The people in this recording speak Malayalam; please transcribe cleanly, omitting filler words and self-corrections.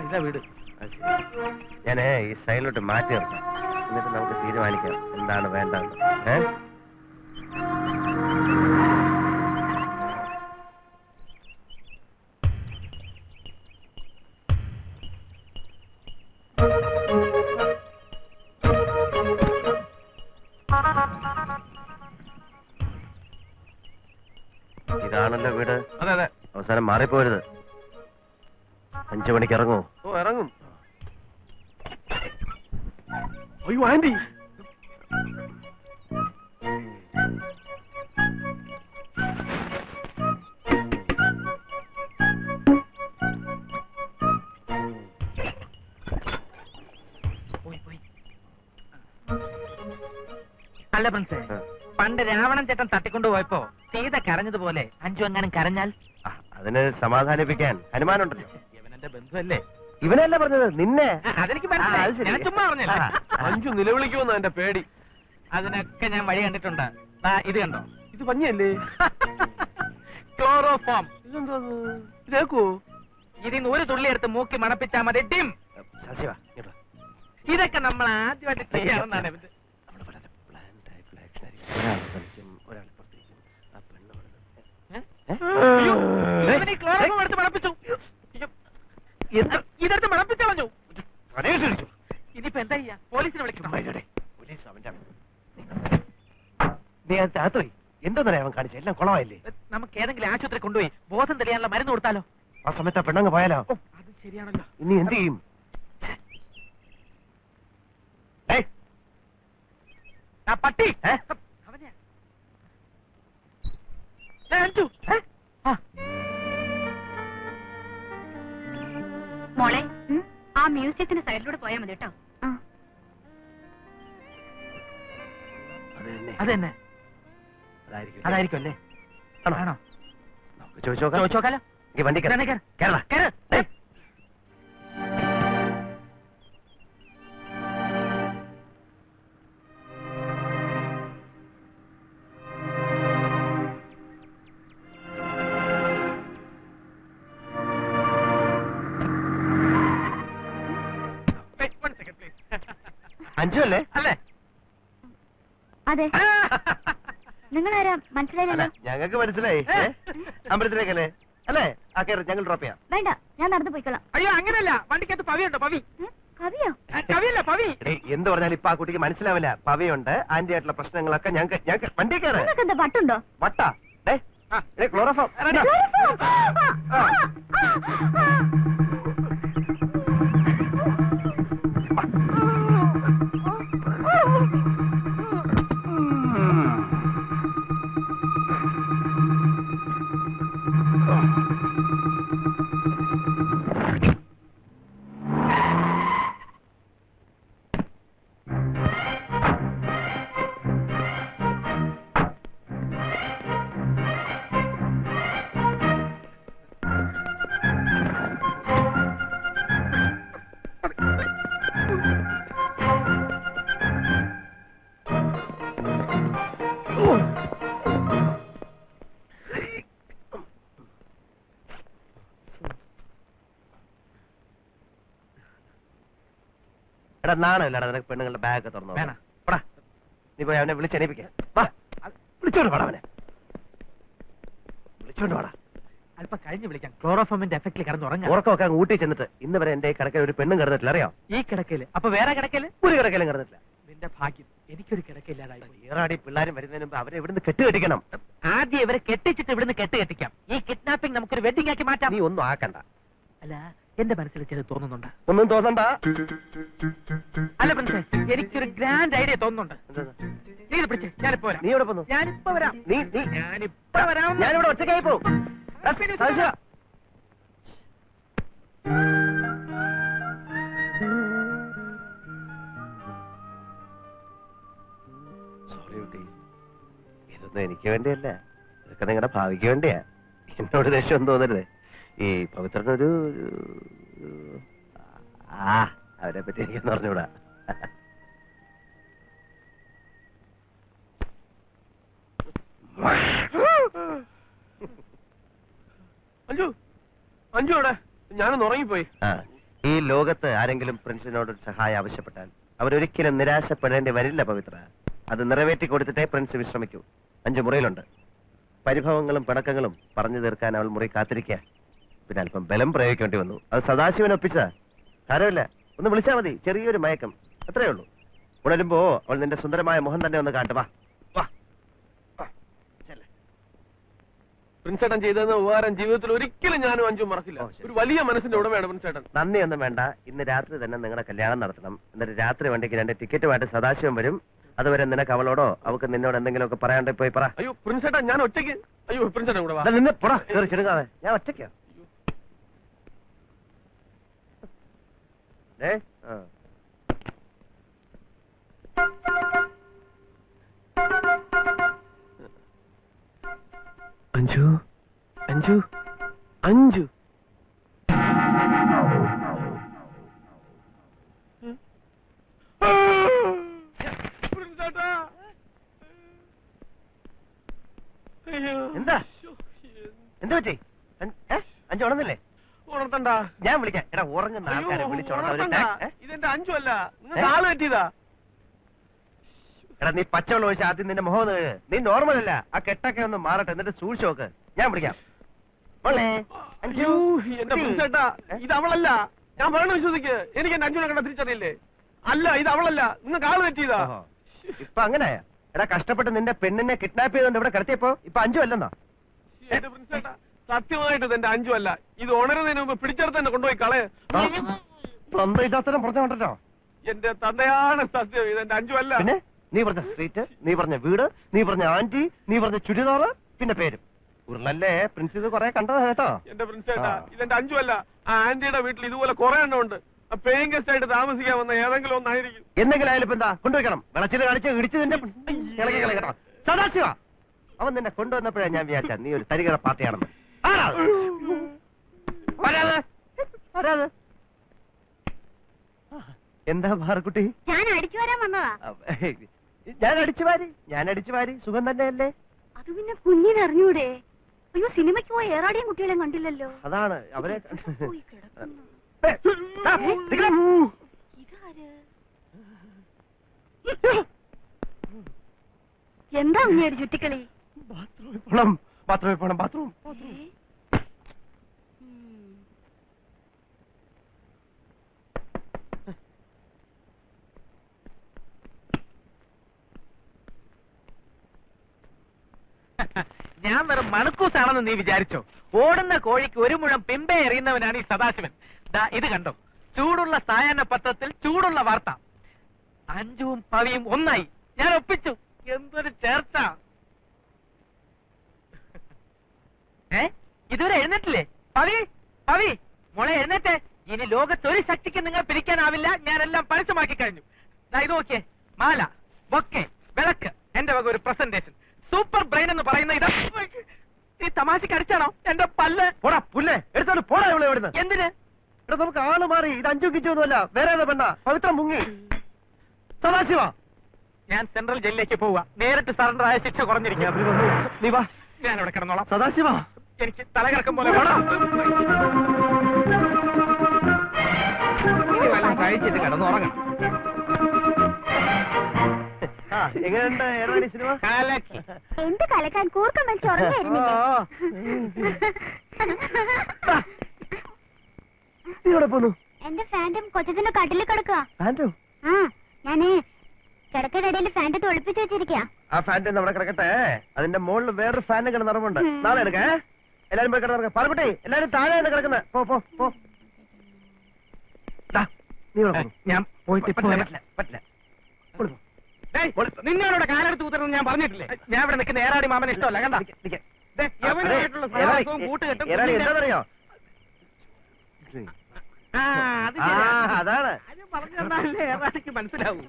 ഇതാ വീട്. ഞാനേ ഈ സൈഡിലോട്ട് മാറ്റി നിർത്താം, എന്നിട്ട് നമുക്ക് തീരുമാനിക്കാം എന്താണ് വേണ്ടത്. ഇതാണല്ലോ വീട്. അതെ അതെ. അവസാനം മാറിപ്പോരുത്. 5 മണിക്ക് ഇറങ്ങൂ. ഓ ഇറങ്ങും. അയ്യോ ആന്റി, അല്ല പ്രിൻസേ, പണ്ട് രാവണൻ ചേട്ടൻ തട്ടിക്കൊണ്ടുപോയപ്പോ സീത കരഞ്ഞതുപോലെ അഞ്ചു എങ്ങാനും കരഞ്ഞാൽ? അതിന് സമാധാനിപ്പിക്കാൻ ഹനുമാനുണ്ടല്ലോ. ഇവനെന്റെ ബന്ധുവല്ലേ? ഇവനല്ല പറഞ്ഞത്, നിന്നെ. അതെനിക്ക് മനസ്സിലായി, ഞാൻ ചുമ്മാ പറഞ്ഞില്ല. അഞ്ചു നിലവിളിക്കുമെന്ന് എന്റെ പേടി. അതിനൊക്കെ ഞാൻ വഴി കണ്ടിട്ടുണ്ട്. ഇത് കണ്ടോ? ഇത് പഞ്ഞിയല്ലേ? ക്ലോറോഫോം. ഇതെന്തോ ഇതേക്കോ? ഇതിൽ 1 തുള്ളി എടുത്ത് മൂക്കി മണപ്പിച്ചാൽ മതി. ഡിം. ഇതൊക്കെ നമ്മൾ ആദ്യമായിട്ട് ചെയ്യാവുന്നതാണ്. ക്ലോറോഫോം എടുത്ത് മണപ്പിച്ചു. ഇതെടുത്ത് മണപ്പിച്ചു കളഞ്ഞു. ഇനിയിപ്പോ എന്താ ചെയ്യാ? പോലീസിനെ വിളിക്കണം. എന്തോന്നറിയാ അവൻ കാണിച്ച എല്ലാം കുളമായില്ലേ? നമുക്ക് ഏതെങ്കിലും ആശുപത്രി കൊണ്ടുപോയി ബോധം തെളിയാനുള്ള മരുന്ന് കൊടുത്താലോ? ആ സമയത്ത് പെണ്ണങ്ങ് പോയാലോ? അത് ശരിയാണല്ലോ. ഇനി എന്ത് ചെയ്യും? പട്ടി മോളെ, ആ മ്യൂസിയത്തിന്റെ സൈഡിലൂടെ പോയാൽ മതി കേട്ടോ. അത് തന്നെ അതായിരിക്കും അല്ലേ? ആണോ? ചോദിച്ചോക്കാലോ. വണ്ടി കേരള. അഞ്ചു അല്ലേ? അല്ലേ? അതെ. നിങ്ങളാരാ? മനസ്സിലായില്ലല്ലോ. ഞങ്ങൾക്ക് മനസ്സിലായി. അമ്പലത്തിലേക്കല്ലേ? അല്ലേ? ആ കയറി, ഞങ്ങൾ ഡ്രോപ്പ് ചെയ്യാം. വേണ്ട, ഞാൻ നടന്നു പോയിക്കോളാം. അയ്യോ അങ്ങനല്ല, വണ്ടിക്കകത്ത് പവിയുണ്ടോ? പവി. കവിയോ? കവിയല്ല, പവി. എന്ത് പറഞ്ഞാലും ഇപ്പൊ ആ കുട്ടിക്ക് മനസ്സിലാവില്ല. പവിയുണ്ട്, ആന്റി ആയിട്ടുള്ള പ്രശ്നങ്ങളൊക്കെ ഞങ്ങൾക്ക് വണ്ടി കയറി. എന്താ വട്ടുണ്ടോ? വട്ടാ? ക്ലോറോഫോം. എടാ നാണമില്ലടാ നിനക്ക് പെണ്ണുങ്ങളുടെ ബാഗ് തുറന്നു. നീ പോയി അവനെ വിളിച്ചെണീപ്പിക്ക. വിളിച്ചോണ്ട് പാടാ, അവനെ വിളിച്ചോണ്ട് പാടാ. അല്പം കഴിഞ്ഞ് വിളിക്കാം. ക്ലോറോഫോമിന്റെ എഫക്റ്റിൽ കിടന്നുറങ്ങാം. ഉറക്കമൊക്കെ ഊട്ടി ചെന്നിട്ട് ഇന്ന് വരെ എന്റെ കിടക്കൽ ഒരു പെണ്ണും കിടന്നിട്ടില്ല, അറിയോ? ഈ കിടക്കല്? അപ്പൊ വേറെ കിടക്കല്? ഒരു കിടക്കലും കിടന്നിട്ടില്ല. നിന്റെ ഭാഗ്യം, എനിക്കൊരു കിടക്കില്ലാതായി. ഈറാടി പിള്ളേരും വരുന്നതിന് മുമ്പ് അവരെ ഇവിടുന്ന് കെട്ടുകെട്ടിക്കണം. ആദ്യം ഇവരെ കെട്ടിച്ചിട്ട് ഇവിടുന്ന് കെട്ടിക്കാം. ഈ കിഡ്നാപ്പിംഗ് നമുക്കൊരു വെഡിങ് ആക്കി മാറ്റാം. നീ ഒന്നും ആക്കണ്ട. അല്ല, എന്റെ മനസ്സിൽ ചിലത് തോന്നുന്നുണ്ട്. ഒന്നും തോന്നണ്ട. അല്ല പ്രിൻസേ, എനിക്കൊരു ഗ്രാൻഡ് ഐഡിയ തോന്നുന്നുണ്ട്. നീ ഇത് പിടിച്ച്, ഞാനിപ്പോ വരാം. നീ എവിടെ പോന്നു? ഞാനിപ്പോ വരാം. ഞാനിപ്പോ വരാം. ഞാനിവിടെ ഒറ്റയ്ക്കായി പോകും. സോറി കുട്ടി, ഇതൊന്നും എനിക്ക് വേണ്ടിയല്ല, ഇതൊക്കെ നിങ്ങളുടെ ഭാവിക്ക് വേണ്ടിയാ. എന്നോട് ദേഷ്യം തോന്നരുത്. ഈ പവിത്രനൊരു അവരെ പറ്റി എനിക്കൊന്നും പറഞ്ഞുകൂടാ. അഞ്ചു, അഞ്ചു അവിടെ ഞാനൊന്ന് ഉറങ്ങിപ്പോയി. ഈ ലോകത്ത് ആരെങ്കിലും പ്രിൻസിനോട് ഒരു സഹായം ആവശ്യപ്പെട്ടാൽ അവരൊരിക്കലും നിരാശപ്പെടേണ്ടി വരില്ല പവിത്ര. അത് നിറവേറ്റി കൊടുത്തിട്ടേ പ്രിൻസ് വിശ്രമിക്കൂ. 5 മുറിയിലുണ്ട്. പരിഭവങ്ങളും പിണക്കങ്ങളും പറഞ്ഞു തീർക്കാൻ അവൾ മുറി കാത്തിരിക്കുക. പിന്നെ അല്പം ബലം പ്രയോഗിക്കേണ്ടി വന്നു. അത് സദാശിവൻ ഒപ്പിച്ചതാ. സാരമില്ല, ഒന്ന് വിളിച്ചാൽ മതി. ചെറിയൊരു മയക്കം, അത്രേ ഉള്ളൂ. ഉണരുമ്പോ അവൾ നിന്റെ സുന്ദരമായ മുഖം തന്നെ ഒന്ന് കാട്ടുവാ. പ്രിൻസേട്ടൻ ചെയ്തെന്ന ഉപകാരം ജീവിതത്തിൽ ഒരിക്കലും ഞാനും അഞ്ചും മറക്കില്ല. ഒരു വലിയ മനസ്സിന്റെ ഉടമയാണ് പ്രിൻസേട്ടൻ. നന്ദി ഒന്നും വേണ്ട. ഇന്ന് രാത്രി തന്നെ നിങ്ങളുടെ കല്യാണം നടത്തണം. എന്നിട്ട് രാത്രി വണ്ടിക്ക് 2 ടിക്കറ്റുമായിട്ട് സദാശിവം വരും. അതുവരെ നിനക്ക് അവളോടോ അവൾക്ക് നിന്നോട് എന്തെങ്കിലുമൊക്കെ പറയാണ്ട് പോയി പറ. അയ്യോ പ്രിൻസേട്ടൻ, ഞാൻ ഒറ്റയ്ക്ക്. അയ്യോ പ്രിൻസേട്ടൻ കൂടെ വാ. നിന്ന് പോടാ, കേറി ചെടുക്കാതെ. ഞാൻ ഒറ്റയ്ക്കാ. അഞ്ചു അഞ്ചു അഞ്ചു എന്താ എന്താ പറ്റി? 5 ഉണർന്നില്ലേ? ഉണർത്തണ്ട, ഞാൻ വിളിക്കാം. എടാ ഉറങ്ങുന്ന ആൾക്കാരെ വിളിച്ചോളാം. ഇതെന്റെ അഞ്ചു അല്ല, നിങ്ങൾക്ക് ആള് പറ്റിയതാ. എടാ നീ പച്ചവെള്ളം ഒഴിച്ച് ആദ്യം നിന്റെ മുഖം ഒന്ന് കഴുക്. നീ നോർമൽ അല്ല. ആ കെട്ടൊക്കെ ഒന്ന് മാറട്ടെ, എന്നിട്ട് സൂക്ഷിച്ച് നോക്ക്. ഞാൻ വിളിക്കാം. അയ്യോ എന്റെ പ്രിൻസേട്ടാ, ഇത് അവളല്ല. ഞാൻ പറയണ വിശ്വസിക്ക്. എനിക്ക് എന്റെ അഞ്ചുനെ കണ്ട തിരിച്ചറിയില്ലേ? അല്ല, ഇത് അവളല്ല, നിങ്ങൾക്ക് ആള് പറ്റിയതാ. ഇപ്പൊ അങ്ങനെയാ? എടാ കഷ്ടപ്പെട്ട് നിന്റെ പെണ്ണിനെ കിഡ്നാപ്പ് ചെയ്തോണ്ട് ഇവിടെ കിടത്തിയപ്പോ ഇപ്പൊ 5 അല്ലെന്നോ? എന്റെ പ്രിൻസേട്ടാ, സത്യമായിട്ട് ഇത് എന്റെ അഞ്ചു അല്ല. ഇത് ഉണരുന്നതിന് മുമ്പ് പിടിച്ചെടുത്ത് തന്നെ കൊണ്ടുപോയി കളയ. ഇതാത്തരം പറഞ്ഞു കണ്ടോ? എന്റെ തന്നെയാണ് സത്യം, ഇത് എന്റെ അഞ്ചു അല്ല. പിന്നെ നീ പറഞ്ഞ സ്ട്രീറ്റ്, നീ പറഞ്ഞ വീട്, നീ പറഞ്ഞ ആന്റി, നീ പറഞ്ഞ ചുരിദാറ്, പിന്നെ പേരും ഉരുളല്ലേ. പ്രിൻസ് ഇത് കുറെ കണ്ടതാ കേട്ടോ. എന്റെ പ്രിൻസേട്ടാ, ഇതെന്റെ അഞ്ചു അല്ല. ആ ആന്റിയുടെ വീട്ടിൽ ഇതുപോലെ കുറെ എണ്ണം ഉണ്ട്. പേയിങ് ഗസ്റ്റ് ആയിട്ട് താമസിക്കാൻ വന്ന ഏതെങ്കിലും ഒന്നായിരിക്കും. എന്തെങ്കിലും ആയാലും ഇപ്പൊ എന്താ കൊണ്ടുവയ്ക്കണം. വിളച്ചിട്ട് കളിച്ച് ഇടിച്ച് നിന്റെ ഇളകി കളി കേട്ടോ. സദാശിവ അവൻ നിന്നെ കൊണ്ടുവന്നപ്പോഴാ ഞാൻ വിചാരിച്ച നീ ഒരു തരികട പാർട്ടിയാണെന്ന്. എന്താ ഭാർക്കുട്ടി? ഞാൻ അടിച്ചു വരാൻ വന്നതാ. ഞാൻ അടിച്ചു വാരി. സുഖം തന്നെയല്ലേ? അത് പിന്നെ കുഞ്ഞിനറിഞ്ഞൂടെ? അയ്യോ, സിനിമയ്ക്ക് പോയ ഏറാടിയും കുട്ടികളെയും കണ്ടില്ലല്ലോ. അതാണ് അവരെ. പോയി കിടക്കുന്നു. ഇതാര്? എന്താ അങ്ങേര് ചുറ്റിക്കളി? ബാത്റൂമിൽ പോണം. ബാത്റൂം. ഞാൻ വെറും മണക്കൂസാണെന്ന് നീ വിചാരിച്ചോ? ഓടുന്ന കോഴിക്ക് 1 മുഴം പിമ്പെ എറിയുന്നവനാണ് ഈ സദാശിവൻ. ദാ ഇത് കണ്ടോ, ചൂടുള്ള സായാഹ്ന പത്രത്തിൽ ചൂടുള്ള വാർത്ത. അഞ്ചുവും പവിയും ഒന്നായി. ഞാൻ ഒപ്പിച്ചു. എന്തൊരു ചേർച്ച! ഇതുവരെ എഴുന്നേറ്റില്ലേ? പവി, പവി മോളെ എഴുന്നേറ്റേ. ഇനി ലോകത്തൊരു ശക്തിക്ക് നിങ്ങൾ പിരിക്കാനാവില്ല. ഞാനെല്ലാം പരസ്യമാക്കി കഴിഞ്ഞു. ഇത് നോക്കിയേ, മാല, ബൊക്കെ, വിളക്ക്, എന്റെ വക ഒരു പ്രസന്റേഷൻ. സൂപ്പർ ബ്രെയിൻ എന്ന് പറയുന്ന ഇതാ. ഈ തമാശക്ക് അടിച്ചാണോ എന്റെ പല്ല്? പോടാ പുല്ലേ, എടുത്തോണ്ട് പോടാ ഇവിടെ ഇവിടുന്ന്. എന്തിന്? ഇവിടെ നമുക്ക് ആള് മാറി. ഇത് 5 കിച്ചൊന്നുമല്ല, വേറെ ഏതാ പെണ്ണ പവിത്രം മുങ്ങി. സദാശിവ, ഞാൻ സെൻട്രൽ ജയിലിലേക്ക് പോവുക. നേരിട്ട് സറണ്ടർ ആയ ശിക്ഷ കുറഞ്ഞിരിക്കുക. നീ വാ, ഞാൻ അവിടെ കിടന്നോളാം. സദാശിവ എനിക്ക് തലകറക്കം പോലെ വേണം. ഇനി വല്ലതും കഴിച്ചിട്ട് കിടന്നുറങ്ങണം. എങ്ങനെയുണ്ട് ഏറാടി സിനിമ? കാലക്കി. എന്ത് കലക്കാൻ കൂർക്കം വലിച്ച് ഉറങ്ങായിരുന്നില്ലേ? ഇവിടെ പോന്നു. എന്റെ ഫാൻറ്റും കൊച്ചത്തിന്റെ കട്ടിലിൽ കിടക്കുക. ഫാൻറ്റോ? ആ, ഞാനേ കിടക്കടയിൽ ഫാൻറ്റ് ഒളിപ്പിച്ച് വെച്ചിരിക്കാ. ആ ഫാൻറ്റ് നമ്മുടെ കിടക്കട്ടെ. അതിന്റെ മുകളിൽ വേറൊരു ഫാൻ കിടന്ന് നിറവുണ്ട്. നാളെ എടുക്കേ. എല്ലാരും പോയി കിടന്നിറങ്ങ. പാലക്കുട്ടി, എല്ലാരും താഴെ കിടക്കുന്നത്. പോ പോ പോ. നീ ഞാൻ പോയിട്ട് പറ്റില്ല. നിന്നോടെ കാലെടുത്ത് കൂത്തരുന്ന് ഞാൻ പറഞ്ഞിട്ടില്ലേ? ഞാൻ ഇവിടെ നിൽക്കുന്ന ഏറാടി മാമനെ ഇഷ്ടമല്ല. കണ്ട യവനായിട്ടുള്ള സഹവാസവും കൂട്ടുകെട്ടും. എന്താണെന്നറിയോ? അതാണ് അതാണ് പറഞ്ഞു തന്നാലേ ഏറാടിക്ക് മനസ്സിലാവൂ.